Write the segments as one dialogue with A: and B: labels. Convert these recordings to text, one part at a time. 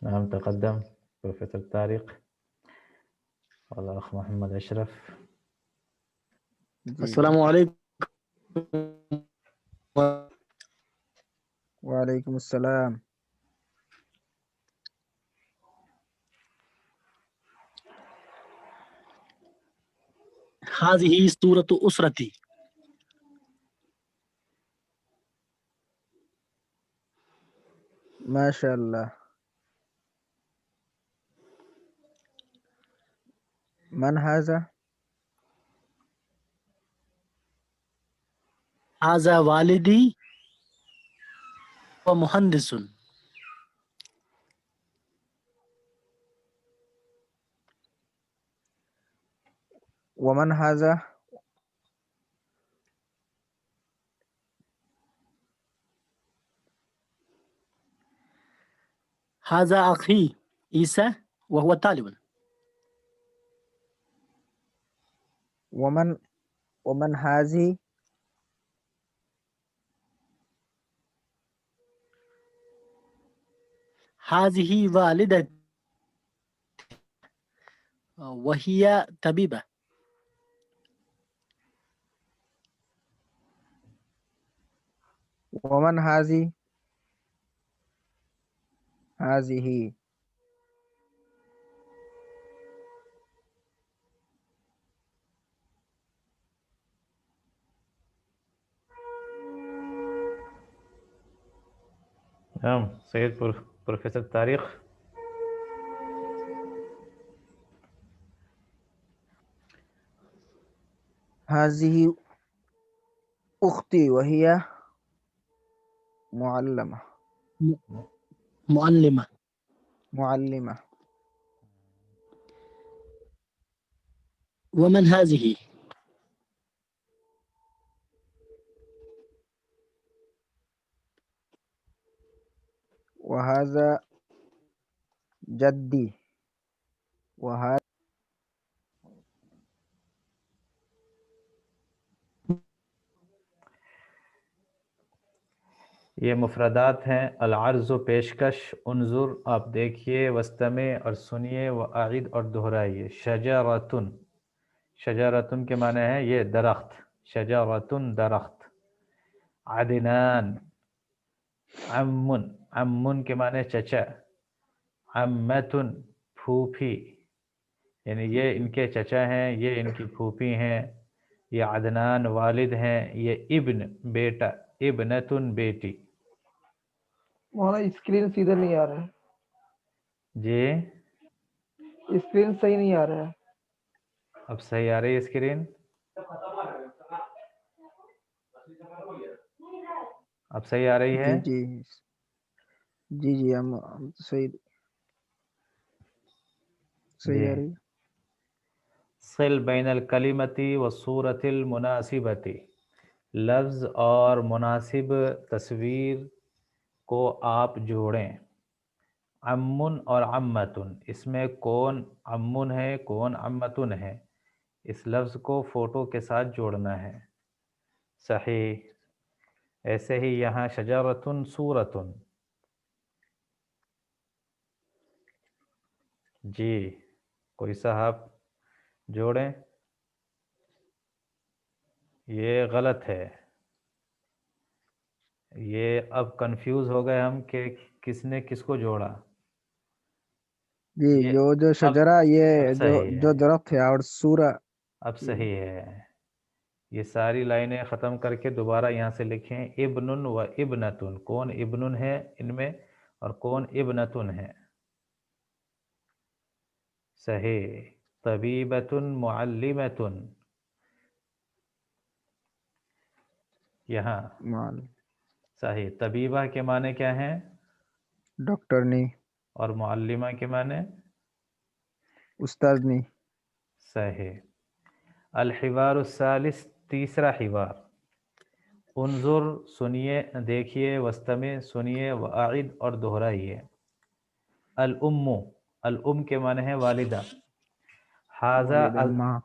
A: نعم تقدم بروفيسور طارق والأخ محمد أشرف.
B: جی جی
C: السلام علیکم.
B: وعلیکم السلام.
C: هذه سورة أسرتي.
B: ماشاء اللہ. من هذا؟
C: هذا والدي ومهندس.
B: ومن هذا؟
C: هذا أخي عيسى وهو طالب.
B: ومن هذه؟
C: هذه والدتي وهي طبيبة.
B: ومن هذه؟ هذه.
A: نعم سيد بروفيسور طارق.
B: هذه أختي وهي معلمة.
C: معلمة.
B: معلمة.
C: ومن هذه؟
B: وهذا جدي. وهذا
A: یہ مفردات ہیں العرض و پیشکش. انظر آپ دیکھیے، وستمع اور سنیے، وعید اور دہرائیے. شجرتن، شجرتن کے معنی ہے یہ درخت، شجرتن درخت. عدنان، عمن، عمن کے معنی چچا. عمتن پھوپھی، یعنی یہ ان کے چچا ہیں، یہ ان کی پھوپھی ہیں. یہ عدنان والد ہیں. یہ ابن بیٹا، ابنتن بیٹی.
D: مولانا اسکرین سیدھا نہیں آ رہا ہے،
A: جی
D: اسکرین صحیح نہیں آ رہا ہے.
A: اب صحیح آ رہی ہے اسکرین؟ اب صحیح آ رہی ہے؟
B: جی جی جی جی ہم صحیح
A: جی.
B: آ رہی ہے.
A: صل بین الکلمتی والصورت المناسبتی، لفظ اور مناسب تصویر کو آپ جوڑیں. عمن اور عمتن، اس میں کون عمن ہے کون عمتن ہے، اس لفظ کو فوٹو کے ساتھ جوڑنا ہے. صحیح. ایسے ہی یہاں شجرتن سورتن. جی کوئی صاحب جوڑیں. یہ غلط ہے. یہ اب کنفیوز ہو گئے ہم کہ کس نے کس کو جوڑا.
B: جی
A: یہ
B: جو شجرہ
A: اب
B: یہ
A: صحیح
B: جو
A: ہے،
B: درخت ہے، اور سورہ.
A: اب صحیح ہے. یہ ساری لائنیں ختم کر کے دوبارہ یہاں سے لکھیں. ابن و ابنتن، کون ابن ہے ان میں اور کون ابنتن ہے. صحیح. طبیبتن معلمتن، یہاں
B: مال
A: صحیح. طبیبہ کے معنی کیا ہیں
B: ڈاکٹرنی،
A: اور معلمہ کے معنی
B: استاذنی.
A: صحیح. الحوار الثالث، تیسرا حوار. انظر سنیے دیکھیے، وستمع سنیے، وعید اور دہرائیے. الام، الام کے معنی ہے والدہ.
B: والدہ ماں.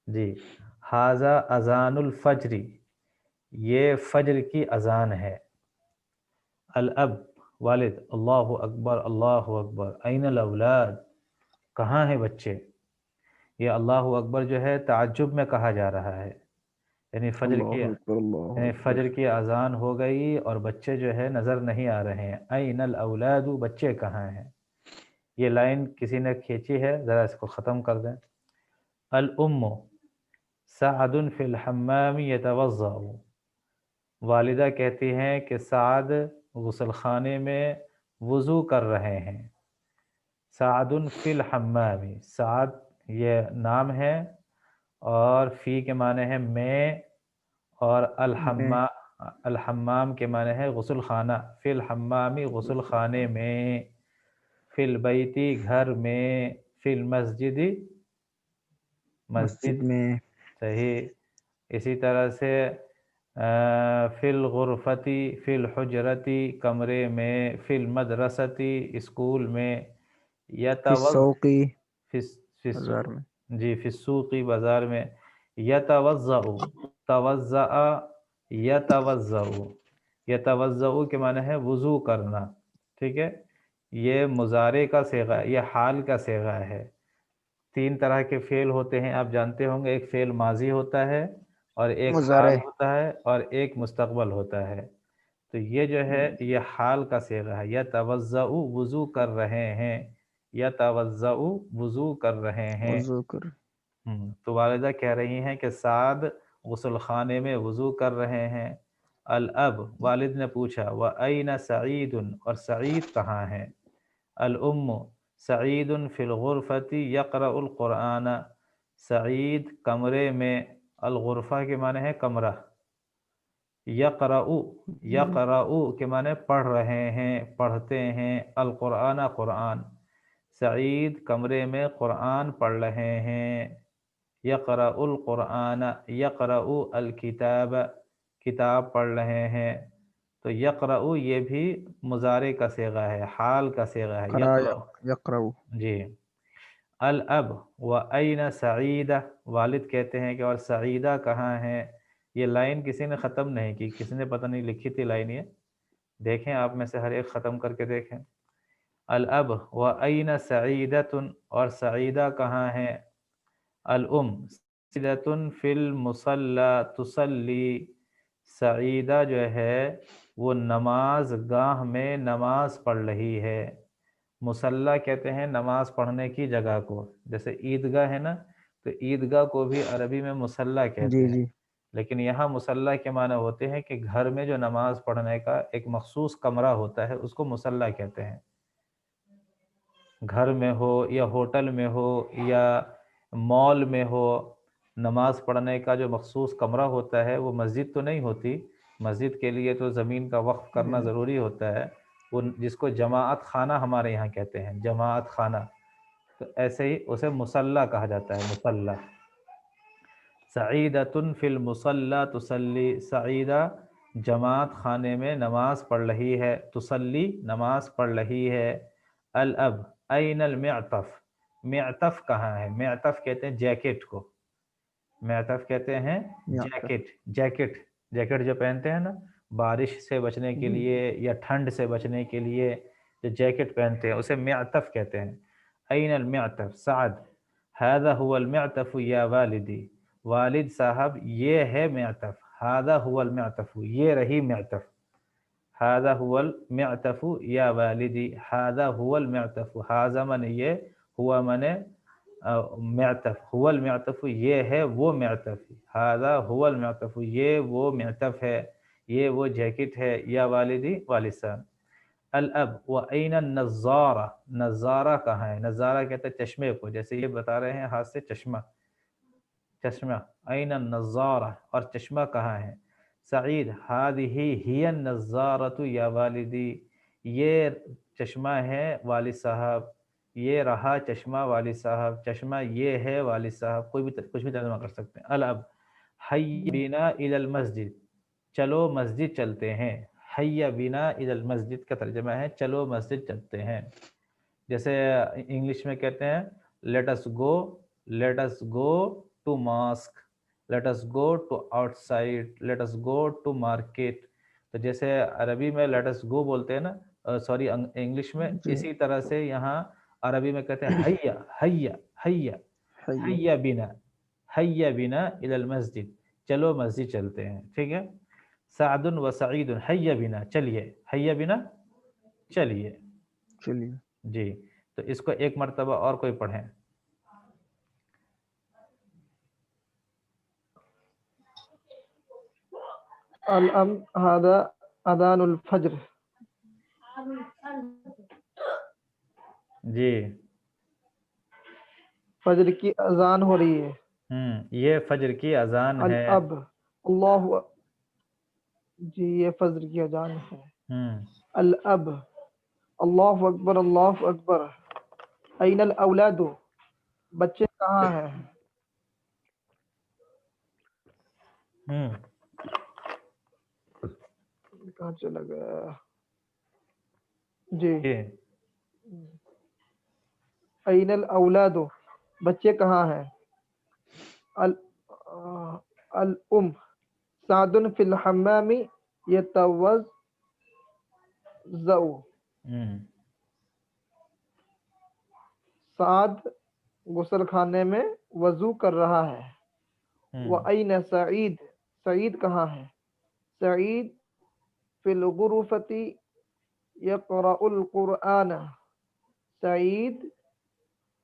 A: جی. حاذا اذان الفجر، یہ فجر کی اذان ہے. الاب والد اللہ اکبر این الاولاد، کہاں ہیں بچے؟ یہ اللہ اکبر جو ہے تعجب میں کہا جا رہا ہے، یعنی
B: اللہ اکبر اللہ اکبر
A: فجر کی اذان ہو گئی اور بچے جو ہے نظر نہیں آ رہے ہیں، این الاولاد، بچے کہاں ہیں؟ یہ لائن کسی نے کھینچی ہے، ذرا اس کو ختم کر دیں۔ الام سعد فی الحمام یتوضا، والدہ کہتی ہیں کہ سعد غسل خانے میں وضو کر رہے ہیں۔ سعد فی الحمام، سعد یہ نام ہے اور فی کے معنی ہے میں، اور الحمام کے معنی ہے غسل خانہ، فی الحمامی غسل خانے میں، فی البیتی گھر میں، فی المسجد مسجد،
B: مسجد میں،
A: صحیح۔ اسی طرح سے فی الغرفتی، فی الحجرتی کمرے میں، فی المدرستی اسکول میں،
B: فی
A: یتوضا
B: السوقی
A: فی
B: بازار میں،
A: جی فی السوقی بازار میں، یتوضا توضا یتوضا، یتوضا کے معنی ہے وضو کرنا، ٹھیک ہے۔ یہ مضارع کا صیغہ، یہ حال کا صیغہ ہے۔ تین طرح کے فعل ہوتے ہیں، آپ جانتے ہوں گے، ایک فعل ماضی ہوتا ہے اور ایک
B: مضارع،
A: حال ہوتا ہے اور ایک مستقبل ہوتا ہے۔ تو یہ جو ہے یہ حال کا صیغہ ہے، یتوضا وضو کر رہے ہیں، یتوضا وضو کر رہے ہیں۔
B: وضو کر،
A: تو والدہ کہہ رہی ہیں کہ سعد غسل خانے میں وضو کر رہے ہیں۔ الاب، والد نے پوچھا، وَأَيْنَ سعید، اور سعید کہاں ہے؟ الام سعید فی الغرفۃ یقرأ القرآن، سعید کمرے میں، الغرفہ کے معنی ہے کمرہ، یقرأ، یقرأ کے معنی پڑھ رہے ہیں، پڑھتے ہیں، القرآن قرآن، سعید کمرے میں قرآن پڑھ رہے ہیں۔ یقرأ القرآن، یقرأ الکتاب، کتاب پڑھ رہے ہیں۔ تو یقرأ یہ بھی مضارع کا صیغہ ہے، حال کا صیغہ ہے،
B: قرأ
A: یقرأ،
B: یقرأ،
A: جی۔ الاب وَأَيْنَ سعیدہ، والد کہتے ہیں کہ اور سعیدہ کہاں ہیں؟ یہ لائن کسی نے ختم نہیں کی، کسی نے پتہ نہیں لکھی تھی لائن، یہ دیکھیں آپ میں سے ہر ایک ختم کر کے دیکھیں۔ الاب وَأَيْنَ سعیدۃ، اور سعیدہ کہاں ہیں؟ الام سعیدۃ فی المصلی تصلی، سعیدہ جو ہے وہ نماز گاہ میں نماز پڑھ رہی ہے۔ مصلی کہتے ہیں نماز پڑھنے کی جگہ کو، جیسے عیدگاہ ہے نا، تو عیدگاہ کو بھی عربی میں مصلی کہتے
B: جی
A: ہیں،
B: جی،
A: لیکن یہاں مصلی کے معنی ہوتے ہیں کہ گھر میں جو نماز پڑھنے کا ایک مخصوص کمرہ ہوتا ہے اس کو مصلی کہتے ہیں۔ گھر میں ہو یا ہوٹل میں ہو یا مال میں ہو، نماز پڑھنے کا جو مخصوص کمرہ ہوتا ہے وہ مسجد تو نہیں ہوتی، مسجد کے لیے تو زمین کا وقف کرنا ضروری ہوتا ہے، وہ جس کو جماعت خانہ ہمارے یہاں کہتے ہیں، جماعت خانہ، تو ایسے ہی اسے مصلی کہا جاتا ہے، مصلی۔ سعیدۃ فی المصلی تصلی، سعیدہ جماعت خانے میں نماز پڑھ رہی ہے، تصلی نماز پڑھ رہی ہے۔ الاب این المعطف، معطف کہاں ہے؟ معطف کہتے ہیں جیکٹ کو، معطف کہتے ہیں جیکٹ، جیکٹ، جیکٹ جو پہنتے ہیں نا بارش سے بچنے کے لیے یا ٹھنڈ سے بچنے کے لیے جو جیکٹ پہنتے ہیں اسے معطف کہتے ہیں۔ این المعطف سعد، هذا هو المعطف یا والدی، والد صاحب یہ ہے معطف، هذا هو المعطف، یہ رہی معطف، هذا هو المعطف یا والدی، هذا هو المعطف، هذا من یہ، ہوا من معطف، هو المعطف یہ ہے وہ معطف، هذا هو المعطف یہ وہ معطف ہے، یہ وہ جیکٹ ہے، یا والدی والد صاحب۔ الاب وَأَيْنَ النَّظَّارَ، نظارہ کہاں ہے؟ نظارہ کہتے ہیں چشمے کو، جیسے یہ بتا رہے ہیں ہاتھ سے چشمہ، چشمہ، این النظارہ، اور چشمہ کہاں ہے؟ سعید هذه هي النظارۃ یا والدی، یہ چشمہ ہے والد صاحب، یہ رہا چشمہ والد صاحب، چشمہ یہ ہے والد صاحب، کوئی بھی کچھ بھی ترجمہ کر سکتے ہیں۔ الاب حی بنا الی المسجد، چلو مسجد چلتے ہیں، حی بنا الی المسجد کا ترجمہ ہے چلو مسجد چلتے ہیں، جیسے انگلش میں کہتے ہیں late us go، let us go to mosque، let us go to outside، let us go to market۔ تو جیسے عربی میں لیٹ اس گو بولتے ہیں نا، سوری انگلش میں،
B: جی
A: اسی طرح سے یہاں عربی میں کہتے ہیں حیا حیا حیا
B: حی
A: حیا بنا، حیا بنا الی المسجد، چلو مسجد چلتے ہیں، ٹھیک ہے. سعد و سعید حیا بنا، چلیے، حیا بنا چلیے.
B: چلیے.
A: جی تو اس کو ایک مرتبہ اور کوئی پڑھیں.
D: هذا اذان الفجر.
A: جی
D: فجر کی اذان ہو رہی ہے.
A: یہ فجر کی اذان ہے.
D: الاب اللہ، جی یہ فجر کی اذان ہے. الاب اللہ اکبر اللہ اکبر. این الاولاد، بچے کہاں ہیں؟ کہاں چلا گیا؟ جی این الاولاد، بچے کہاں ہیں؟ الام سعد فی الحمام یتوضأ، سعد غسل خانے میں وضو کر رہا ہے. وَأَيْنَ سعید، سعید کہاں ہے؟ سعید فی الغرفۃ یقرأ القرآن، سعید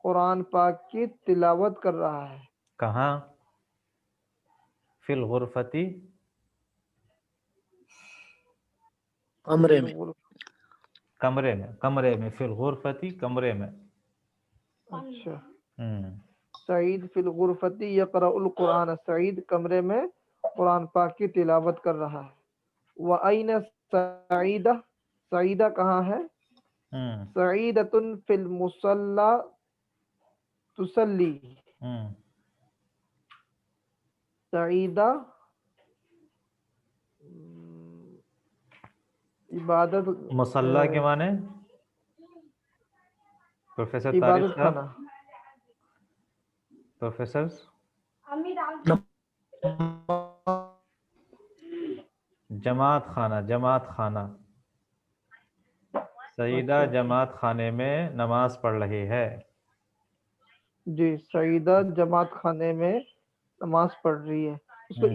D: قرآن پاک کی تلاوت کر رہا ہے.
A: کہاں؟ فی الغرفتی،
C: کمرے میں.
A: کمرے میں، کمرے میں، فی الغرفتی کمرے میں.
D: اچھا،
A: ہوں
D: سعید فی الغرفۃ یقرأ القرآن، سعید کمرے میں قرآن پاک کی تلاوت کر رہا ہے. وَأَيْنَ سعیدہ، سعیدہ کہاں ہے؟ سعیدۃ فی المصلی تصلی، سعیدہ عبادت،
A: مصلی کے معنی پروفیسر طارق
D: عبادت
A: صاحب،
D: خانہ.
A: پروفیسر جماعت خانہ، جماعت خانہ. سعیدہ
D: اچھا،
A: جماعت خانے میں نماز پڑھ رہی ہے.
D: جی سعیدہ جماعت خانے میں نماز پڑھ رہی ہے. اس کو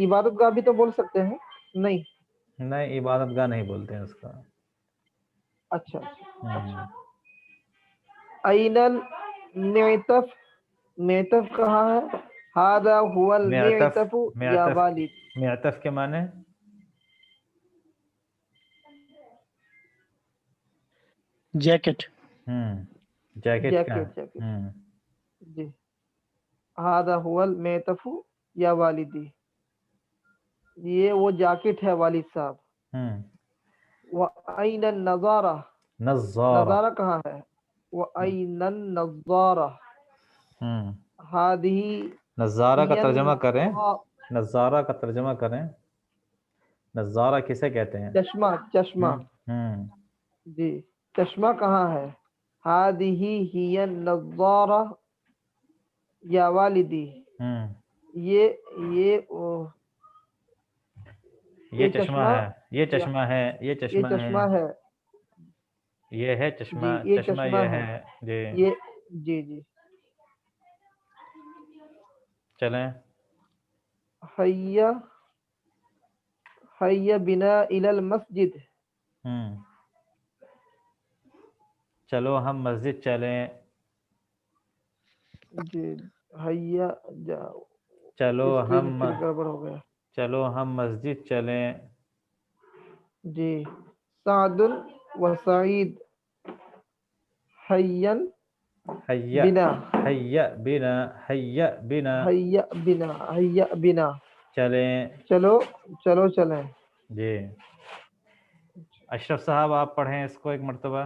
D: عبادت گاہ بھی تو بول سکتے ہیں. نہیں،
A: نہیں، عبادت گاہ نہیں بولتے ہیں اس کا.
D: اچھا اچھا. این المعطف، معطف کہاں ہے؟ هذا هو
A: معطف،
D: المعطف یا
A: معطف،
D: والد.
A: معطف کے معنی
C: جیکٹ.
A: جیکٹ کا.
D: Jacket, jacket. جی هذا هو المعطف یا والدی، یہ وہ جاکٹ ہے والد صاحب. وَأَيْنَ النَّظَارَةُ،
A: نظارہ.
D: نظارہ کہاں ہے؟ وَأَيْنَ النَّظَارَةُ هذه
A: نظارہ کا
D: هي
A: ترجمہ کریں، نظارہ کا ترجمہ کریں. نظارہ کسے کہتے ہیں؟
D: چشمہ، چشمہ. جی چشمہ کہاں ہے؟ هذه هي النظارہ یا والدی، یہ
A: یہ چشمہ ہے، یہ چشمہ ہے، یہ
D: یہ
A: چشمہ ہے،
D: چشمہ ہے.
A: یہ ہے چشمہ،
D: جی یہ
A: چشمہ یہ ہے. جی
D: یہ، جی جی.
A: چلیں.
D: حیا، حیا بنا الی المسجد،
A: چلو ہم مسجد چلیں.
D: جی حیا جاؤ،
A: چلو
D: اسکرین
A: ہم،
D: پھر گڑبڑ ہو گیا.
A: چلو ہم مسجد چلیں.
D: جی سعد و سعید حیا
A: حیا،
D: بنا،
A: حیا بنا، حیا بنا،
D: حیا بنا، حیا بنا،
A: چلیں.
D: چلو چلو چلیں.
A: جی اشرف صاحب آپ پڑھیں اس کو ایک مرتبہ.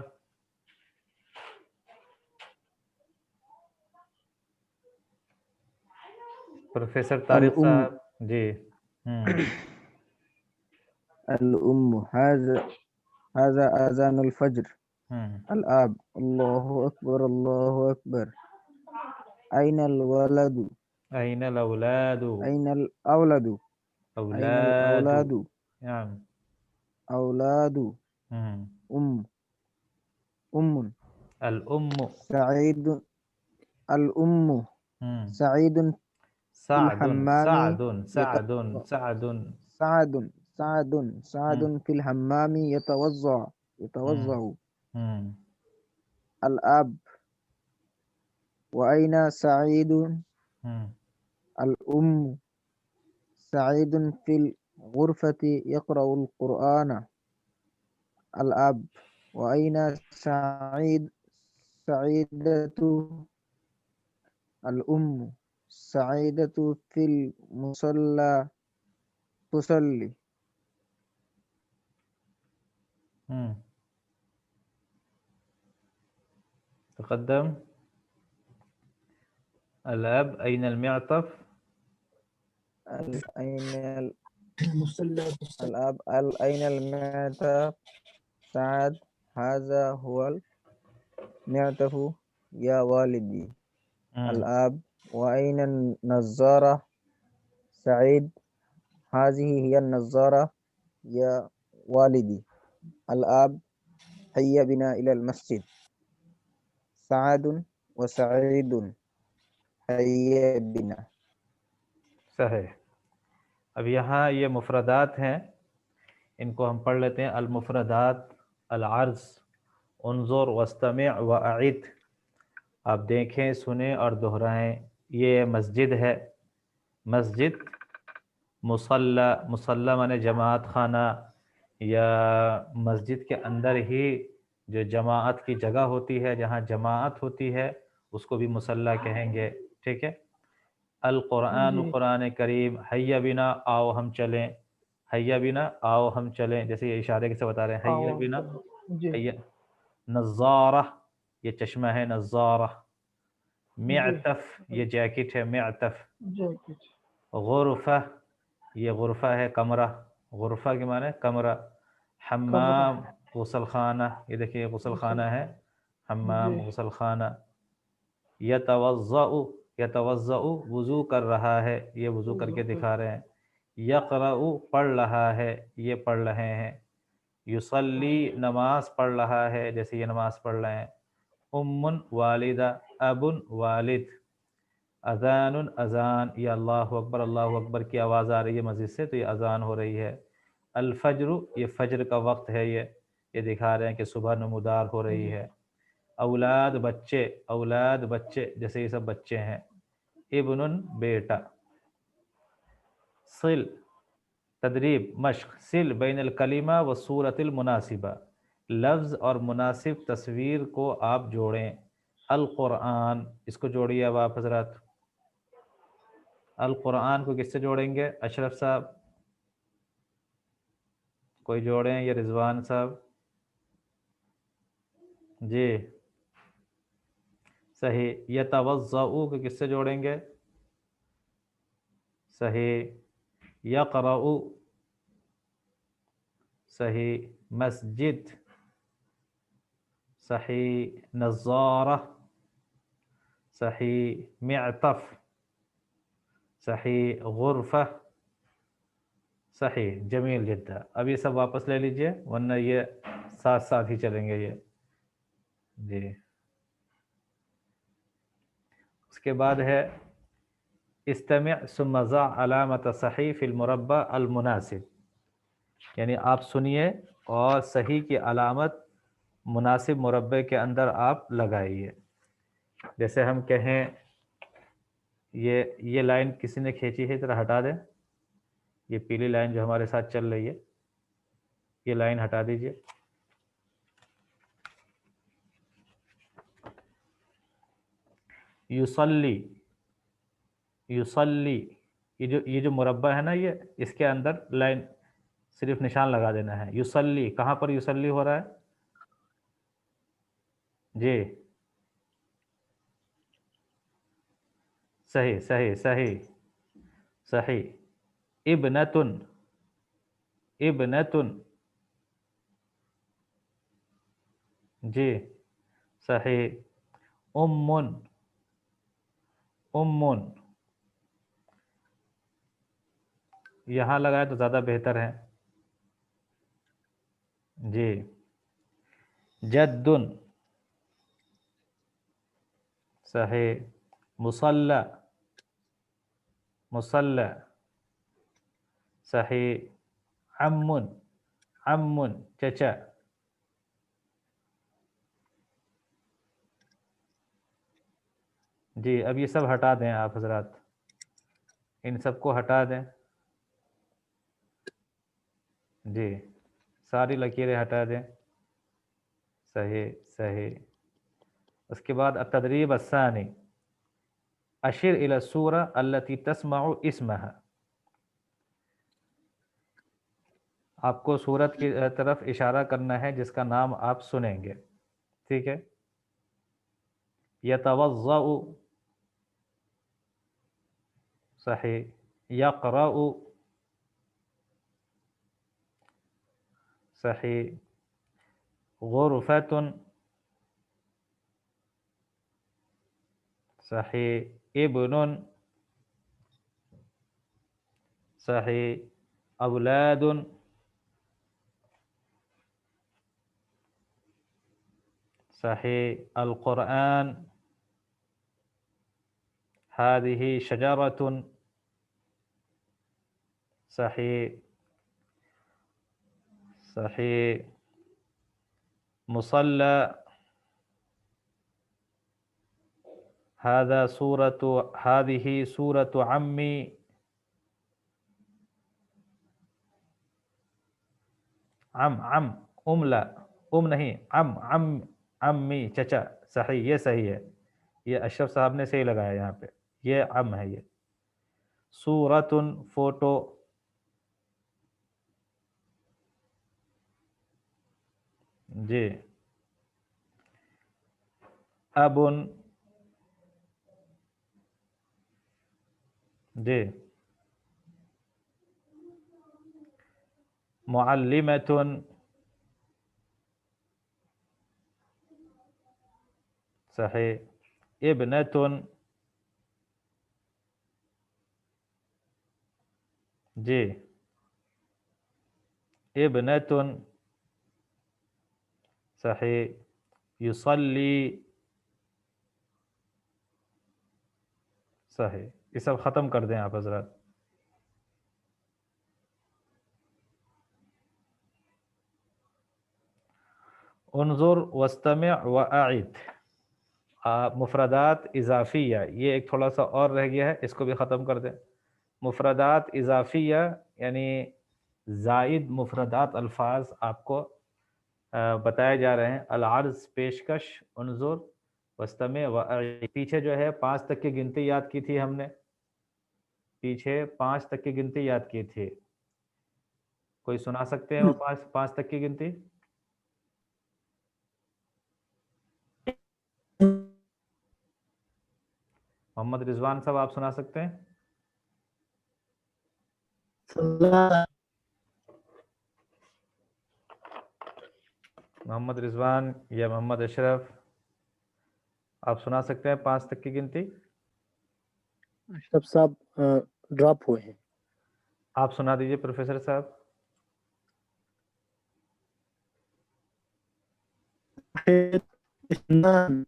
A: پروفیسر طارق
B: الام،
A: صاحب. جی
B: الام هذا اذان الفجر. الاب اللہ اکبر اللہ اکبر. این الولد،
A: این الاولاد،
B: این الاولد، این
A: اولاد.
B: الاولاد.
A: نعم.
B: أولاد أم أم
A: الأم
B: سعيد الأم سعيد في
A: سعد
B: الحمام
A: سعد سعد
B: يتوضأ
A: سعد
B: سعد في الحمام يتوضأ
A: مم.
B: الأب وأين سعيد
A: مم.
B: الأم سعيد في الغرفة يقرأ القرآن الأب وأين سعيدة الأم سعيدة في المصلى تصلي
A: مم. تقدم. الأب أين المعطف؟
B: أين
C: المصلى
B: الأب أين المعطف سعد هذا هو المعطف يا والدي
A: مم.
B: الأب وأين النظارة سعيد هذه هي النظارة يا والدي الأب هيا بنا إلى المسجد سعد وسعيد هيا بنا
A: صحیح. اب یہاں یہ مفردات ہیں، ان کو ہم پڑھ لیتے ہیں. المفردات العرض انظر واستمع واعد. آپ دیکھیں، سنیں اور دہرائیں. یہ مسجد ہے، مسجد. مصلی، مصلی مانے جماعت خانہ، یا مسجد کے اندر ہی جو جماعت کی جگہ ہوتی ہے، جہاں جماعت ہوتی ہے، اس کو بھی مصلی کہیں گے. ٹھیک ہے. القرآن،
D: جی
A: قرآن کریم. حیا بنا، آؤ ہم چلیں. حیا بنا، آؤ ہم چلیں. جیسے یہ اشارے سے بتا رہے ہیں، حیا
D: آؤ
A: بنا.
D: جی
A: حیا. نظارہ، یہ چشمہ ہے، نظارہ.
D: جی
A: معطف، یہ جیکٹ ہے، معطف.
D: جیکٹ
A: غرفہ، یہ غرفہ ہے، کمرہ. غرفہ کے معنی کمرہ.
D: کمرہ
A: حمام، غسل خانہ. یہ دیکھیے غسل خانہ ہے، حمام،
D: جی
A: غسل خانہ. یتوضأ، یتوضأ وضو کر رہا ہے، یہ وضو کر کے دکھا رہے ہیں. یقرأ پڑھ رہا ہے، یہ پڑھ رہے ہیں. یصلی نماز پڑھ رہا ہے، جیسے یہ نماز پڑھ رہے ہیں. ام والدہ، اب والد. اذان اذان، یہ اللہ اکبر، اللہ اکبر کی آواز آ رہی ہے مسجد سے، تو یہ اذان ہو رہی ہے. الفجر، یہ فجر کا وقت ہے، یہ دکھا رہے ہیں کہ صبح نمودار ہو رہی ہے. اولاد بچے، اولاد بچے، جیسے یہ سب بچے ہیں. ابن بیٹا. صل، تدریب مشق. صل بین الکلمہ و صورت المناسبہ، لفظ اور مناسب تصویر کو آپ جوڑیں. القرآن، اس کو جوڑیے اب آپ حضرات. القرآن کو کس سے جوڑیں گے؟ اشرف صاحب کوئی جوڑیں، یا رضوان صاحب؟ جی صحیح. یتوضأ کو کس سے جوڑیں گے؟ صحیح. یقرأ، صحیح. مسجد، صحیح. نظارہ، صحیح. معطف، صحیح. غرفہ، صحیح. جمیل جدا. اب یہ سب واپس لے لیجئے، ورنہ یہ ساتھ ساتھ ہی چلیں گے یہ. جی. اس کے بعد ہے استمع ثم ضع علامت صحیح فی المربع المناسب. یعنی آپ سنیے اور صحیح کی علامت مناسب مربع کے اندر آپ لگائیے. جیسے ہم کہیں، یہ لائن کسی نے کھینچی ہے، ذرا ہٹا دیں. یہ پیلی لائن جو ہمارے ساتھ چل رہی ہے، یہ لائن ہٹا دیجئے. یصلی، یصلی، یہ جو مربع ہے نا، یہ اس کے اندر لائن صرف نشان لگا دینا ہے. یصلی، کہاں پر یصلی ہو رہا ہے؟ جی صحیح صحیح صحیح صحیح. ابنتن، ابنتن. جی صحیح. امن، امن. یہاں لگائے تو زیادہ بہتر ہے. جی جد صحیح. مصلى مصلى صحیح. عم عم چچا. جی اب یہ سب ہٹا دیں آپ حضرات، ان سب کو ہٹا دیں. جی ساری لکیریں ہٹا دیں. صحیح صحیح. اس کے بعد التدریب الثانی، اشر الى السورة التي تسمع اسمها. آپ کو سورت کی طرف اشارہ کرنا ہے جس کا نام آپ سنیں گے. ٹھیک ہے. یتوضأ صحیح. یقرأ صحیح. غرفۃ صحیح. ابن صحیح. اولاد صحیح. القرآن. هذه شجرة صحیح صحیح. مصلى. هذا سورة هذه سورة عمي. عم لا نہیں عمی چچا. صحیح یہ صحیح ہے، یہ اشرف صاحب نے صحیح لگایا یہاں پہ، یہ عم ہے. یہ سورۃ فوٹو. جی ابن. جی معلمۃ. صحیح. ابنۃ. جی ابنۃ صحیح. یصلی صحیح. یہ سب ختم کر دیں آپ حضرات. انظر واستمع واعد. مفردات اضافیہ، یہ ایک تھوڑا سا اور رہ گیا ہے، اس کو بھی ختم کر دیں. مفردات اضافیہ یعنی زائد مفردات الفاظ آپ کو بتائے جا رہے ہیں. العرض پیشکش. انظر واستمع واعد. پیچھے جو ہے 5 تک کی گنتی یاد کی تھی ہم نے، پیچھے 5 تک کی گنتی یاد کی تھی. کوئی سنا سکتے ہیں وہ 5 تک کی گنتی؟ محمد رضوان صاحب آپ سنا سکتے ہیں؟ محمد رضوان یا محمد اشرف آپ سنا سکتے ہیں 5 تک کی گنتی؟
C: اشرف صاحب ڈراپ ہوئے ہیں.
A: آپ سنا دیجئے پروفیسر صاحب.
C: اثنان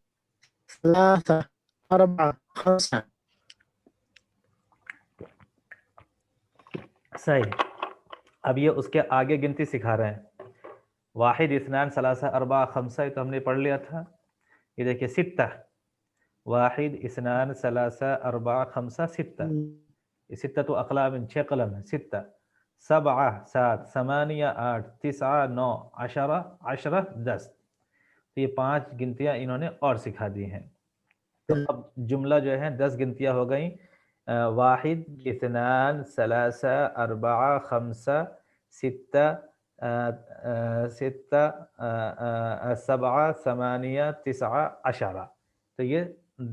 C: ثلاثة أربعة خمسة.
A: صحیح. اب یہ اس کے آگے گنتی سکھا رہے ہیں. واحد اثنان ثلاثہ اربعہ خمسہ، یہ تو ہم نے پڑھ لیا تھا. یہ دیکھیے ستہ. واحد اثنان ثلاثہ اربعہ خمسہ ستہ. یہ ستہ تو اقلام 6 قلم ہے. ستہ. سبعہ 7. ثمانیہ 8. تسعہ 9. عشرہ 10. تو یہ 5 گنتیاں انہوں نے اور سکھا دی ہیں. تو اب جملہ جو ہے 10 گنتیاں ہو گئیں. واحد اثنان ثلاثہ اربعہ خمسہ ستہ سبعہ ثمانیہ تسعہ عشرہ. تو یہ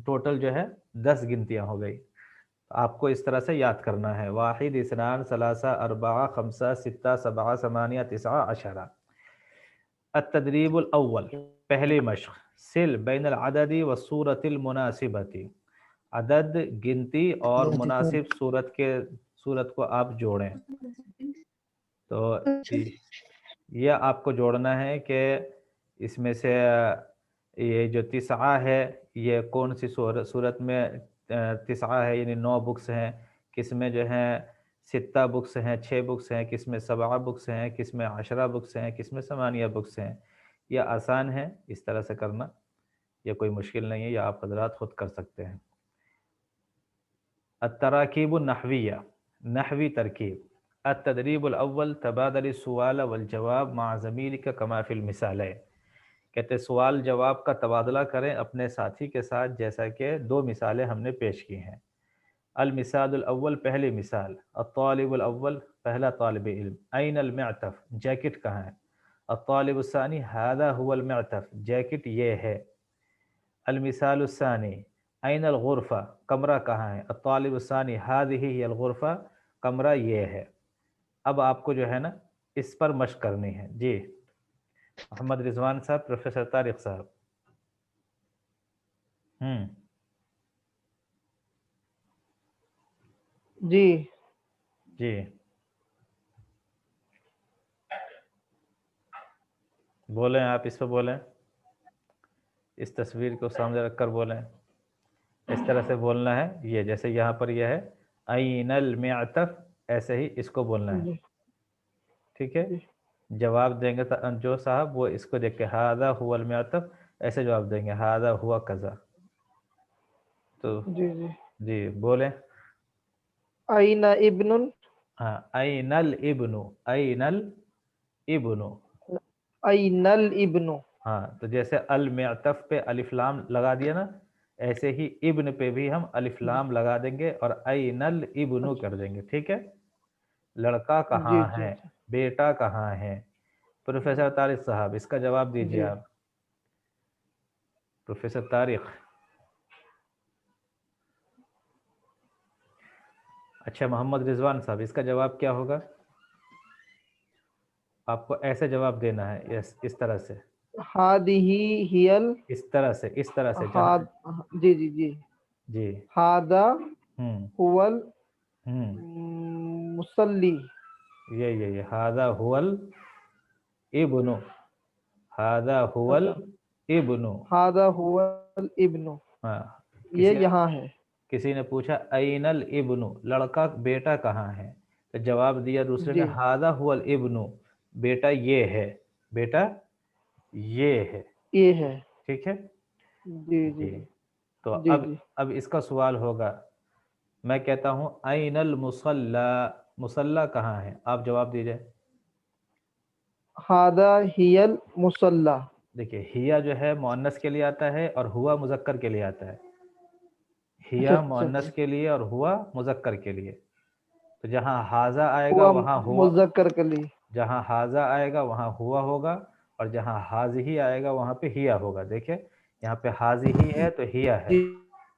A: ٹوٹل جو ہے 10 گنتیاں ہو گئی. آپ کو اس طرح سے یاد کرنا ہے. واحد اثنان ثلاثہ اربعہ خمسہ ستہ سبعہ ثمانیہ تسعہ عشرہ. التدریب الاول، پہلی مشق. سل بین العدد والصورت المناسبۃ. عدد گنتی اور مناسب صورت کو آپ جوڑیں. تو یہ آپ کو جوڑنا ہے کہ اس میں سے یہ جو تسعہ ہے یہ کون سی صورت میں تسعہ ہے، یعنی 9 بکس ہیں، کس میں جو ہیں 6 بکس ہیں، 6 بکس ہیں، کس میں 7 بکس ہیں، کس میں 10 بکس ہیں، کس میں 8 بکس ہیں۔ یہ آسان ہے اس طرح سے کرنا، یہ کوئی مشکل نہیں ہے، یہ آپ حضرات خود کر سکتے ہیں۔ التراکیب النحویہ، نحوی ترکیب۔ التدریب الاول تبادل السؤال والجواب مع زمیلک کما فی المثالین، کہتے سوال جواب کا تبادلہ کریں اپنے ساتھی کے ساتھ جیسا کہ 2 مثالیں ہم نے پیش کی ہیں۔ المثال الاول، پہلی مثال، الطالب الاول، پہلا طالب علم، این المعطف، جیکٹ کہاں ہے؟ الطالب الثانی، هذا هو المعطف، جیکٹ یہ ہے۔ المثال الثانی، این الغرفہ، کمرہ کہاں ہے؟ الطالب الثانی، هذه هي الغرفہ، کمرہ یہ ہے۔ اب آپ کو جو ہے نا اس پر مشق کرنی ہے۔ جی محمد رضوان صاحب، پروفیسر طارق صاحب۔
D: جی
A: جی بولیں، آپ اس پہ بولیں، اس تصویر کو سامنے رکھ کر بولیں، اس طرح سے بولنا ہے۔ یہ جیسے یہاں پر یہ ہے این المعطف، ایسے ہی اس کو بولنا ہے،
D: جی
A: ٹھیک ہے؟
D: جی
A: جواب دیں گے جو صاحب وہ اس کو دیکھ کے ھذا هو المعطف ایسے جواب دیں گے، ھذا ہوا کذا۔ تو
D: جی جی
A: جی بولیں۔
D: این ابن،
A: ہاں، این الابن، این الابن۔
D: این الابن،
A: ہاں تو جیسے المعطف پہ الف لام لگا دیا نا، ایسے ہی ابن پہ بھی ہم الف لام لگا دیں گے اور این الابن کر دیں گے، ٹھیک ہے؟ لڑکا کہاں
D: جی جی
A: ہے، بیٹا کہاں ہے؟ پروفیسر طارق صاحب اس کا جواب دیجیے
D: جی
A: آپ۔ پروفیسر طارق۔ اچھا محمد رضوان صاحب اس کا جواب کیا ہوگا؟ آپ کو ایسے جواب دینا ہے، اس طرح سے،
D: هذه هي
A: اس طرح سے، اس طرح سے جہاں۔
D: جی جی جی
A: جی
D: هذا
A: ہوں
D: هو
A: ہوں
D: المصلی،
A: یہ ھذا هو الابن، ھذا هو
D: اچھا
A: الابن۔
D: هذا هو الابن،
A: ہاں،
D: یہ یہاں ہے۔
A: کسی نے پوچھا این الابن، لڑکا بیٹا کہاں ہے؟ تو جواب دیا دوسرے نے
D: جی
A: ھذا هو الابن، بیٹا یہ ہے، بیٹا یہ ہے،
D: یہ ہے۔
A: ٹھیک ہے؟
D: جی جی
A: جی تو
D: جی
A: اب
D: جی
A: اب اس کا سوال ہوگا، میں کہتا ہوں این المصلی، مصلی کہاں ہے؟ آپ جواب دیجئے۔
D: هذا هي المصلی،
A: دیکھیے ہیا جو ہے مؤنث کے لیے آتا ہے اور ہوا مذکر کے لیے آتا ہے،
D: اچھا
A: ہیا
D: اچھا
A: مؤنث
D: اچھا،
A: کے لیے اور ہوا مذکر کے لیے۔ تو جہاں ھذا آئے گا
D: ہوا
A: وہاں ہوا،
D: مذکر کے لیے۔
A: جہاں ھذا آئے گا وہاں ہوا ہوگا، اور جہاں ھذہ آئے گا وہاں پہ ہیا ہوگا۔ دیکھیں یہاں پہ ھذہ ہے تو ہیا ہے،
D: جی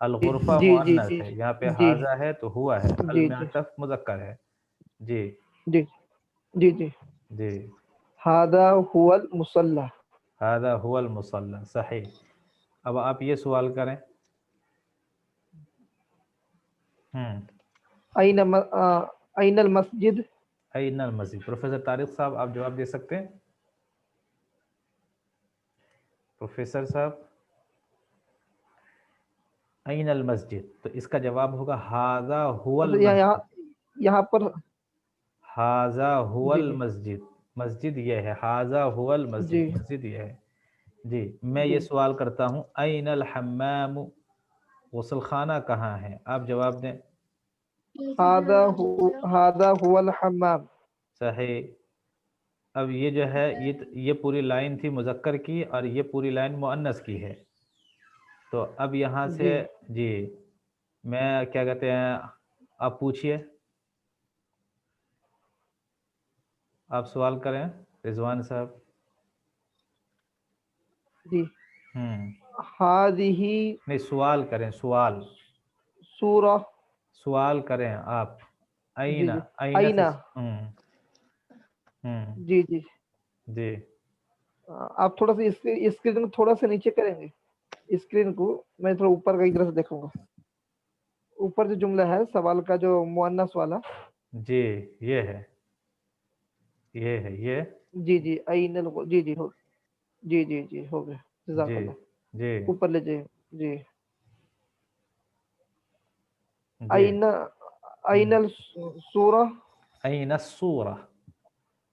A: الغرفہ
D: جی جی
A: مؤنث
D: جی
A: ہے، یہاں پہ
D: جی
A: ھذا ہے تو ہوا ہے،
D: جی جی
A: المعطف مذکر ہے۔ جی
D: جی جی جی
A: جی
D: هذا هو المصلی،
A: ھذا هو المصلی، صحیح۔ اب آپ یہ سوال کریں۔
D: این المسجد،
A: این المسجد، پروفیسر طارق صاحب آپ جواب دے سکتے ہیں؟ پروفیسر صاحب، این المسجد، تو اس کا جواب ہوگا ھذا هو المسجد،
D: یہاں پر
A: ھذا هو
D: جی جی
A: المسجد، مسجد یہ ہے، ھذا هو
D: جی
A: المسجد، مسجد یہ ہے۔ جی میں
D: جی
A: یہ سوال کرتا ہوں این الحمام، غسل خانہ کہاں ہے؟ آپ جواب دیں۔
D: هذا هو الحمام،
A: صحیح۔ اب یہ جو ہے یہ پوری لائن تھی مذکر کی اور یہ پوری لائن مؤنث کی ہے، تو اب یہاں سے
D: جی
A: جی میں کیا کہتے ہیں، آپ پوچھئے، آپ سوال کریں رضوان صاحب۔
D: جی هذه
A: نہیں سوال کریں، سوال
D: سورہ،
A: سوال کریں آپ۔
D: جی
A: این،
D: جی
A: این
D: آئینہ،
A: سے
D: جی جی
A: جی
D: آپ تھوڑا سا اسکرین کو تھوڑا سا نیچے کریں گے، اسکرین کو میں تھوڑا اوپر کی طرف سے دیکھوں گا، اوپر جو جملہ ہے سوال کا جو مؤنث والا،
A: جی یہ ہے، یہ ہے، یہ
D: جی جی این جی جی ہو جی جی جی ہو گیا جزاک
A: جی
D: اللہ
A: جی
D: اوپر لے جائیے جی
A: جی
D: این این السورہ
A: این السورہ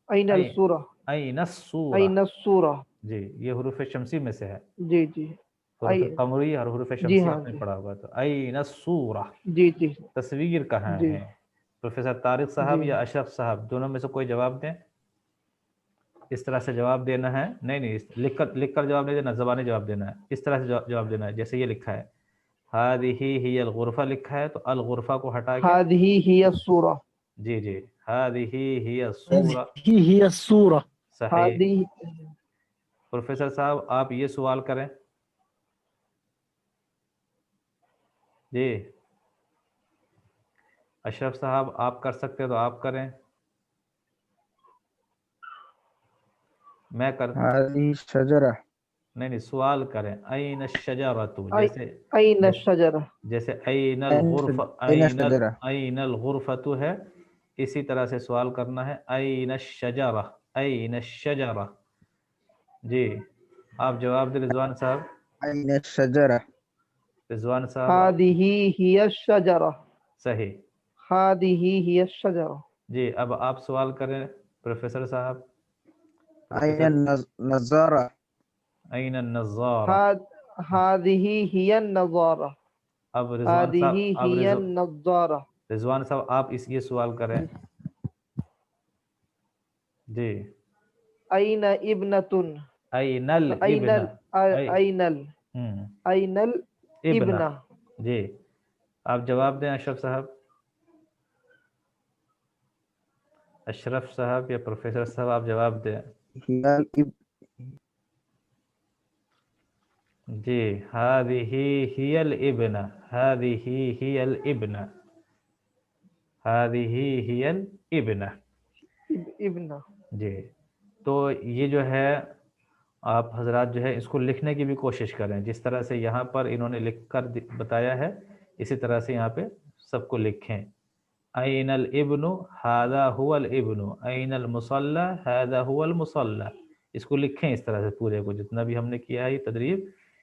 D: این
A: این
D: السورہ
A: این السورہ
D: این السورہ
A: جی یہ حروف شمسی میں سے ہے
D: جی جی
A: حروف قمری اور حروف
D: جی
A: شمسی
D: ہاں
A: آپ نے
D: جی
A: پڑھا ہوگا تو این السورہ
D: جی جی
A: تصویر کہاں
D: جی
A: ہے پروفیسر طارق صاحب
D: جی
A: یا اشرف صاحب دونوں میں سے کوئی جواب دیں اس طرح سے جواب دینا ہے نہیں لکھ کر جواب نہیں دینا زبانی جواب دینا ہے اس طرح سے جواب دینا ہے جیسے یہ لکھا ہے هذه هي الغرفہ لکھا ہے تو الغرفہ کو ہٹا کے
D: هذه هي السورہ
A: جی جی هذه هي السورہ
C: هذه هي السورة.
A: صحیح
D: هذه
A: پروفیسر صاحب آپ یہ سوال کریں جی اشرف صاحب آپ کر سکتے تو آپ کریں میں کر
B: هذه الشجرة
A: نہیں سوال کریں این الشجرۃ جیسے
D: این الشجرہ
A: جیسے این الغرفہ
B: أين الشجرة؟
A: این الغرفۃ ہے اسی طرح سے سوال کرنا ہے این الشجرہ این الشجرہ جی آپ جواب دیں رضوان صاحب
B: أين الشجرة؟
A: رضوان صاحب
D: هذه هي الشجرہ
A: صحیح
D: هذه هي الشجرہ
A: جی اب آپ سوال کریں پروفیسر صاحب
B: أين
A: پروفیسر
B: النظارة؟
A: این النظارہ
D: هذه هي النظارہ
A: اب رضوان
D: هذه
A: صاحب
D: هي النظارہ
A: رضوان صاحب آپ یہ سوال کریں جی
D: این ابنۃ
A: این
D: این
A: الابن
D: این
A: ہم،
D: این
A: ابن
D: الابنہ
A: جی آپ جواب دیں اشرف صاحب اشرف صاحب یا پروفیسر صاحب آپ جواب دیں
B: هي الإب
A: جی هذه هي الابن هذه هي الابن هذه هي الابن
D: ابنہ
A: جی تو یہ جو ہے آپ حضرات جو ہے اس کو لکھنے کی بھی کوشش کریں جس طرح سے یہاں پر انہوں نے لکھ کر بتایا ہے اسی طرح سے یہاں پہ سب کو لکھیں این الابن هذا هو الابن این المصلی هذا هو المصلی اس کو لکھیں اس طرح سے پورے کو جتنا بھی ہم نے کیا ہے یہ تدریب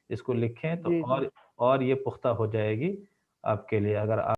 A: اس کو لکھیں تو
D: جی جی
A: اور یہ پختہ ہو جائے گی آپ کے لیے اگر آپ